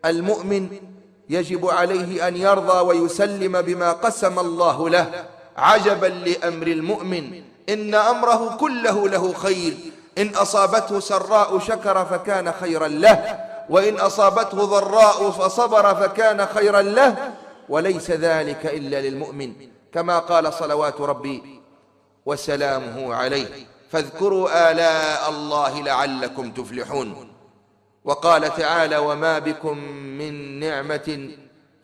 المؤمن يجب عليه أن يرضى ويسلم بما قسم الله له. عجبا لأمر المؤمن إن أمره كله له خير، إن أصابته سراء شكر فكان خيرا له، وإن أصابته ضراء فصبر فكان خيرا له، وليس ذلك إلا للمؤمن، كما قال صلوات ربي وسلامه عليه: فاذكروا آلاء الله لعلكم تفلحون. وقال تعالى: وما بكم من نعمة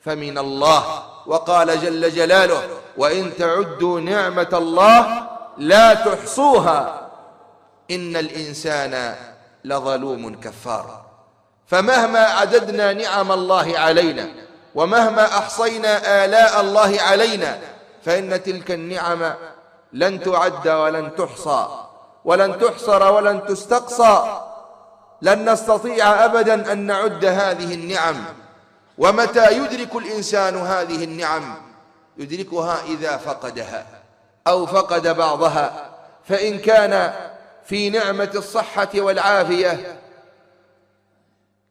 فمن الله. وقال جل جلاله: وإن تعدوا نعمة الله لا تحصوها إن الإنسان لظلوم كفار. فمهما عددنا نعم الله علينا ومهما أحصينا آلاء الله علينا فإن تلك النعم لن تعد ولن تحصى ولن تحصر ولن تستقصى. لن نستطيع أبدا أن نعد هذه النعم. ومتى يدرك الإنسان هذه النعم؟ يدركها إذا فقدها أو فقد بعضها. فإن كان في نعمة الصحة والعافية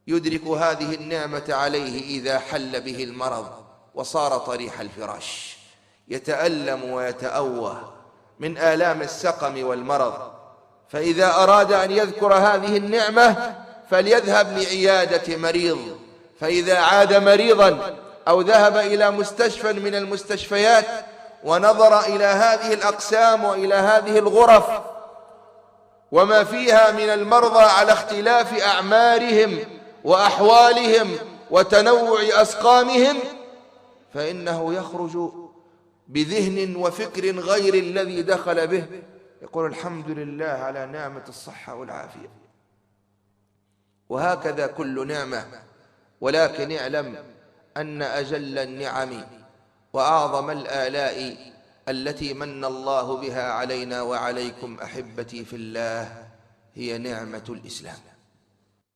يدرك هذه النعمة عليه إذا حل به المرض وصار طريح الفراش، يتألم ويتأوه من آلام السقم والمرض. فإذا أراد أن يذكر هذه النعمة فليذهب لعيادة مريض، فإذا عاد مريضا أو ذهب إلى مستشفى من المستشفيات ونظر إلى هذه الأقسام وإلى هذه الغرف وما فيها من المرضى على اختلاف أعمارهم وأحوالهم وتنوع أسقامهم، فإنه يخرج بذهن وفكر غير الذي دخل به، يقول: الحمد لله على نعمة الصحة والعافية. وهكذا كل نعمة. ولكن اعلم أن أجل النعم وأعظم الآلاء التي من الله بها علينا وعليكم أحبتي في الله هي نعمة الإسلام.